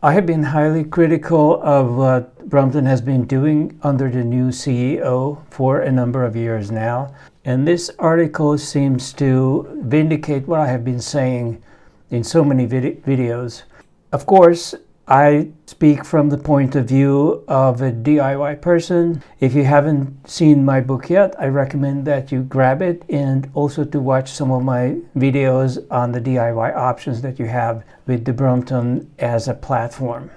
I have been highly critical of what Brompton has been doing under the new CEO for a number of years now. And this article seems to vindicate what I have been saying in so many videos. Of course, I speak from the point of view of a DIY person. If you haven't seen my book yet, I recommend that you grab it, and also to watch some of my videos on the DIY options that you have with the Brompton as a platform.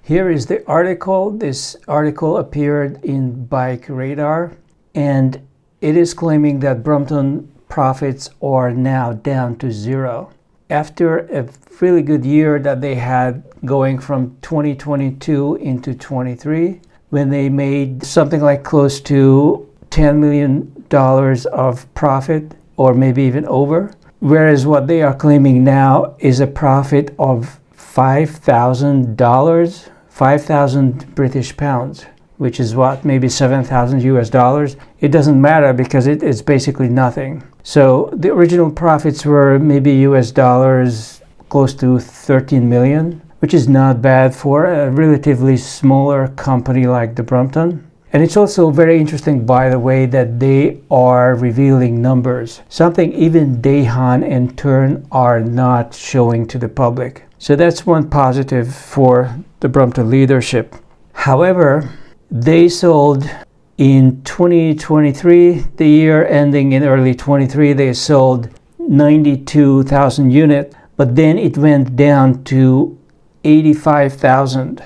Here is the article. This article appeared in Bike Radar, and it is claiming that Brompton profits are now down to zero. After a really good year that they had going from 2022 into 23, when they made something like close to $10 million of profit, or maybe even over, whereas what they are claiming now is a profit of $5,000, 5,000 British pounds, which is what, maybe 7,000 US dollars. It doesn't matter because it's basically nothing. So the original profits were maybe US dollars close to 13 million, which is not bad for a relatively smaller company like the Brompton. And it's also very interesting, by the way, that they are revealing numbers, something even Dahan and Turn are not showing to the public. So that's one positive for the Brompton leadership. However, they sold in 2023, the year ending in early 23, they sold 92,000 units, but then it went down to 85,000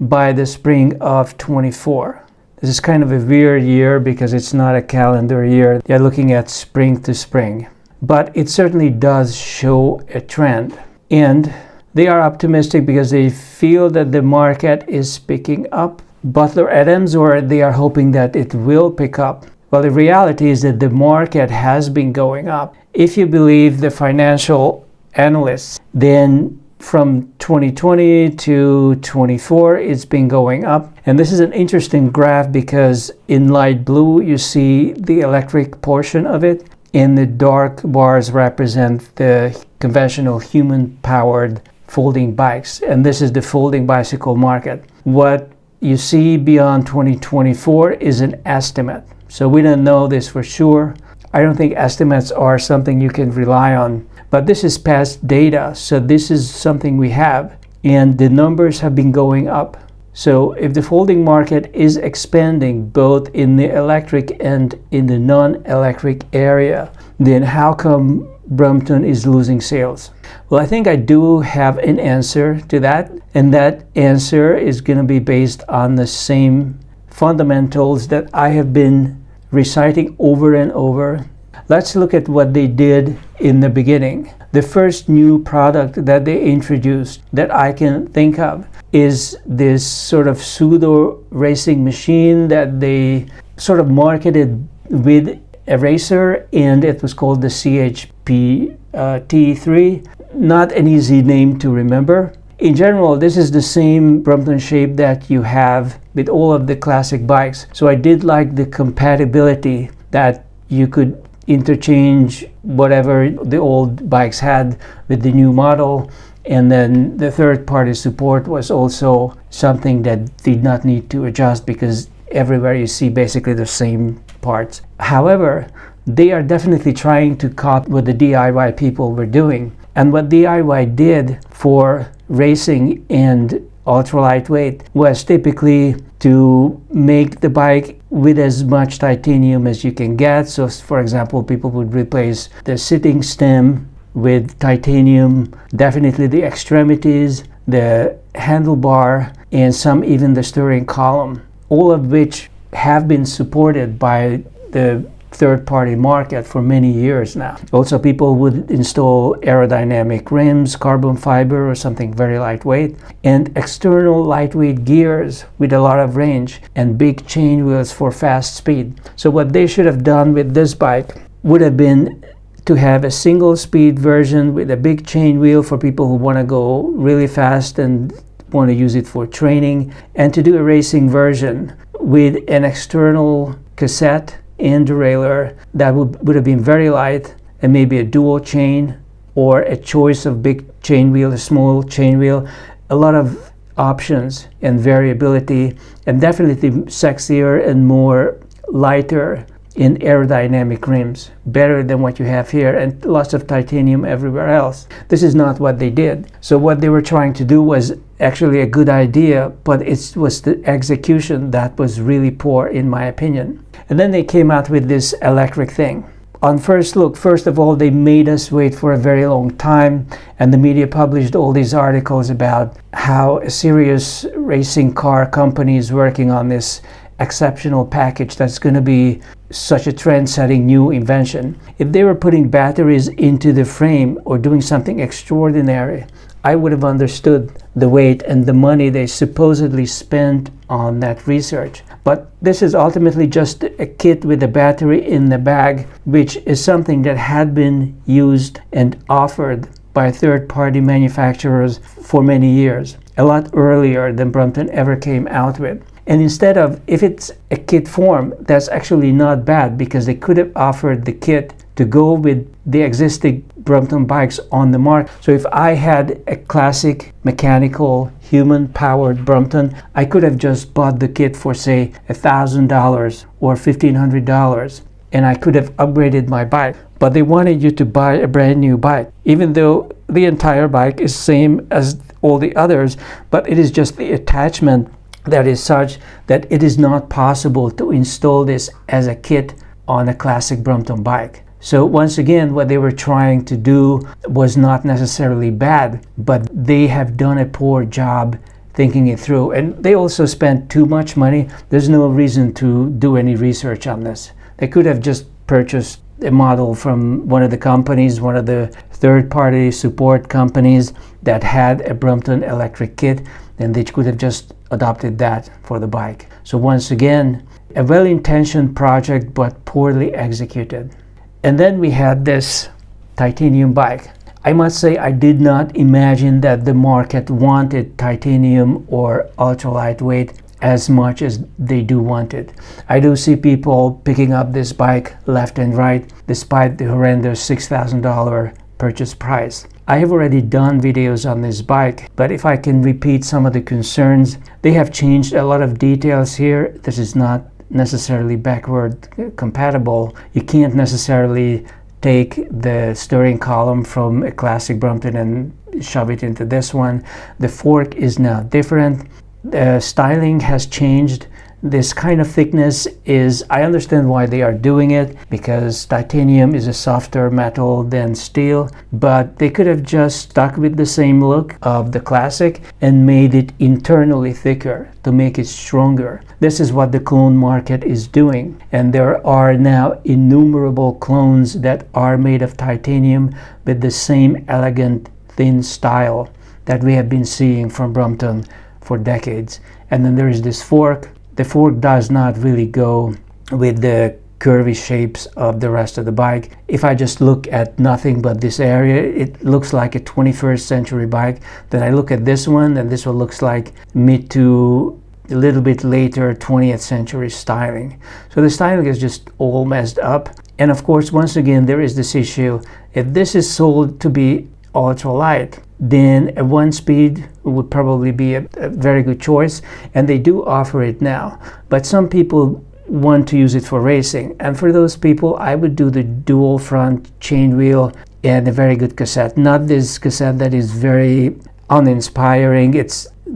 by the spring of 24. This is kind of a weird year because it's not a calendar year. They're looking at spring to spring. But it certainly does show a trend. And they are optimistic because they feel that the market is picking up. Butler Adams, or they are hoping that it will pick up. Well, the reality is that the market has been going up. If you believe the financial analysts, then from 2020 to 24, it's been going up. And this is an interesting graph because in light blue, you see the electric portion of it, and the dark bars represent the conventional human-powered folding bikes. And this is the folding bicycle market. What you see beyond 2024 is an estimate. So we don't know this for sure. I don't think estimates are something you can rely on. But this is past data, so this is something we have. And the numbers have been going up. So if the folding market is expanding both in the electric and in the non-electric area, then how come Brompton is losing sales? Well, I think I do have an answer to that, and that answer is going to be based on the same fundamentals that I have been reciting over and over. Let's look at what they did in the beginning. The first new product that they introduced that I can think of is this sort of pseudo racing machine that they sort of marketed with a racer, and it was called the CHP T3. Not an easy name to remember. In general, this is the same Brompton shape that you have with all of the classic bikes. So I did like the compatibility that you could interchange whatever the old bikes had with the new model. And then the third-party support was also something that did not need to adjust because everywhere you see basically the same parts. However, they are definitely trying to copy what the DIY people were doing. And what DIY did for racing and ultra lightweight was typically to make the bike with as much titanium as you can get. So for example, people would replace the sitting stem with titanium, definitely the extremities, the handlebar, and some even the steering column, all of which have been supported by the third-party market for many years now. Also, people would install aerodynamic rims, carbon fiber, or something very lightweight, and external lightweight gears with a lot of range, and big chain wheels for fast speed. So what they should have done with this bike would have been to have a single speed version with a big chain wheel for people who want to go really fast and want to use it for training, and to do a racing version with an external cassette and derailleur that would have been very light, and maybe a dual chain or a choice of big chain wheel, a small chain wheel, a lot of options and variability, and definitely sexier and more lighter in aerodynamic rims, better than what you have here, and lots of titanium everywhere else. This is not what they did. So what they were trying to do was actually a good idea, but it was the execution that was really poor, in my opinion. And then they came out with this electric thing. On first look, first of all, they made us wait for a very long time, and the media published all these articles about how a serious racing car company is working on this exceptional package that's going to be such a trend-setting new invention. If they were putting batteries into the frame or doing something extraordinary, I would have understood the weight and the money they supposedly spent on that research. But this is ultimately just a kit with a battery in the bag, which is something that had been used and offered by third-party manufacturers for many years, a lot earlier than Brompton ever came out with. And instead of, if it's a kit form, that's actually not bad, because they could have offered the kit to go with the existing Brompton bikes on the market. So if I had a classic mechanical human-powered Brompton, I could have just bought the kit for, say, $1,000 or $1,500, and I could have upgraded my bike. But they wanted you to buy a brand new bike, even though the entire bike is same as all the others, but it is just the attachment that is such that it is not possible to install this as a kit on a classic Brompton bike. So once again, what they were trying to do was not necessarily bad, but they have done a poor job thinking it through. And they also spent too much money. There's no reason to do any research on this. They could have just purchased a model from one of the companies, one of the third-party support companies that had a Brompton Electric kit, and they could have just adopted that for the bike. So once again, a well-intentioned project but poorly executed. And then we had this titanium bike. I must say I did not imagine that the market wanted titanium or ultra lightweight as much as they do want it. I do see people picking up this bike left and right despite the horrendous $6,000 purchase price. I have already done videos on this bike, but if I can repeat some of the concerns, they have changed a lot of details here. This is not necessarily backward compatible. You can't necessarily take the steering column from a classic Brompton and shove it into this one. The fork is now different. The styling has changed. This kind of thickness is, I understand why they are doing it, because titanium is a softer metal than steel, but they could have just stuck with the same look of the classic and made it internally thicker to make it stronger. This is what the clone market is doing, and there are now innumerable clones that are made of titanium with the same elegant thin style that we have been seeing from Brompton for decades. And then there is this fork. The fork does not really go with the curvy shapes of the rest of the bike. If I just look at nothing but this area, it looks like a 21st century bike. Then I look at this one, and this one looks like mid to a little bit later 20th century styling. So the styling is just all messed up. And of course, once again, there is this issue. If this is sold to be ultra light, then a one speed would probably be a very good choice, and they do offer it now. But some people want to use it for racing, and for those people I would do the dual front chain wheel and a very good cassette, not this cassette that is very uninspiring.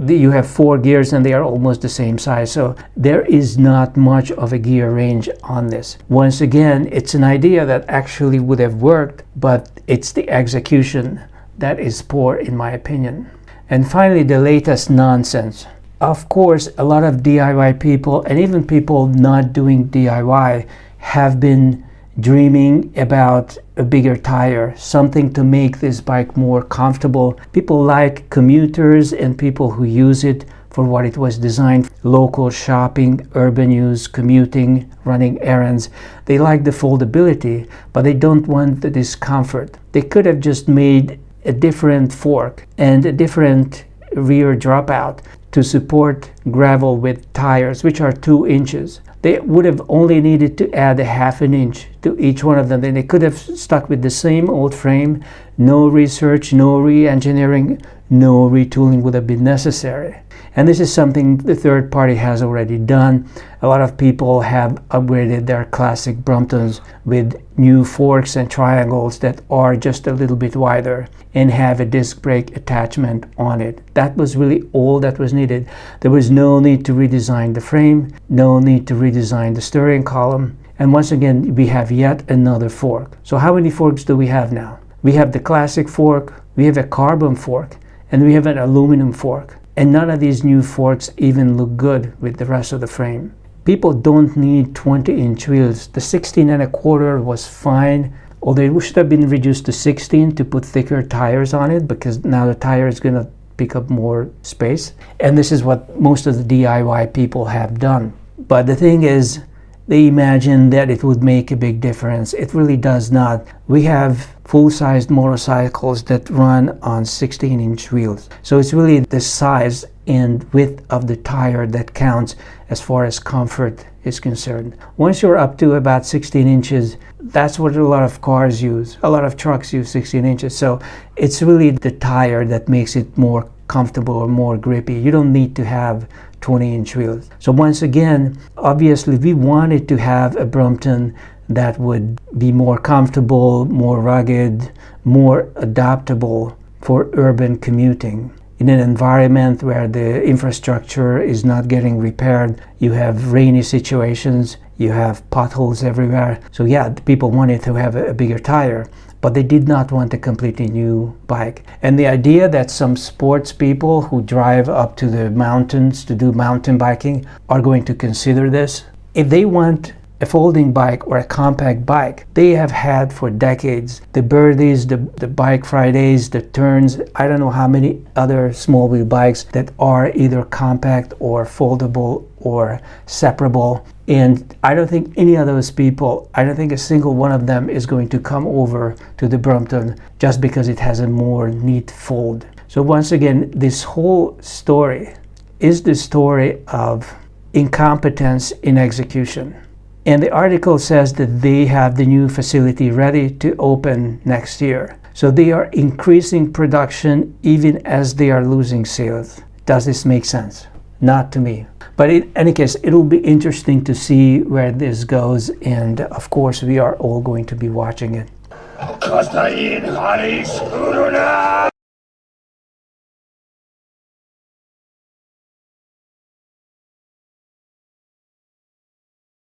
You have 4 gears and they are almost the same size, so there is not much of a gear range on this. Once again, it's an idea that actually would have worked, but it's the execution that is poor, in my opinion. And finally, the latest nonsense. Of course, a lot of DIY people, and even people not doing DIY, have been dreaming about a bigger tire, something to make this bike more comfortable. People like commuters and people who use it for what it was designed: local shopping, urban use, commuting, running errands. They like the foldability, but they don't want the discomfort. They could have just made a different fork and a different rear dropout to support gravel with tires, which are 2 inches. They would have only needed to add a half an inch to each one of them. Then they could have stuck with the same old frame, no research, no re-engineering, no retooling would have been necessary. And this is something the third party has already done. A lot of people have upgraded their classic Bromptons with new forks and triangles that are just a little bit wider and have a disc brake attachment on it. That was really all that was needed. There was no need to redesign the frame, no need to redesign the steering column. And once again, we have yet another fork. So how many forks do we have now? We have the classic fork, we have a carbon fork, and we have an aluminum fork. And none of these new forks even look good with the rest of the frame. People don't need 20-inch wheels. The 16.25 was fine, although it should have been reduced to 16 to put thicker tires on it, because now the tire is going to pick up more space. And this is what most of the DIY people have done. But the thing is, they imagine that it would make a big difference. It really does not. We have full-sized motorcycles that run on 16-inch wheels. So it's really the size and width of the tire that counts as far as comfort is concerned. Once you're up to about 16 inches, that's what a lot of cars use. A lot of trucks use 16 inches. So it's really the tire that makes it more comfortable or more grippy. You don't need to have 20-inch wheels. So once again, obviously we wanted to have a Brompton that would be more comfortable, more rugged, more adaptable for urban commuting. In an environment where the infrastructure is not getting repaired, you have rainy situations, you have potholes everywhere. So yeah, the people wanted to have a bigger tire, but they did not want a completely new bike. And the idea that some sports people who drive up to the mountains to do mountain biking are going to consider this, if they want a folding bike or a compact bike, they have had for decades the Birdies, the Bike Fridays, the Turns, I don't know how many other small wheel bikes that are either compact or foldable or separable. And I don't think any of those people, I don't think a single one of them is going to come over to the Brompton just because it has a more neat fold. So once again, this whole story is the story of incompetence in execution. And the article says that they have the new facility ready to open next year. So they are increasing production even as they are losing sales. Does this make sense? Not to me. But in any case, it'll be interesting to see where this goes. And of course, we are all going to be watching it.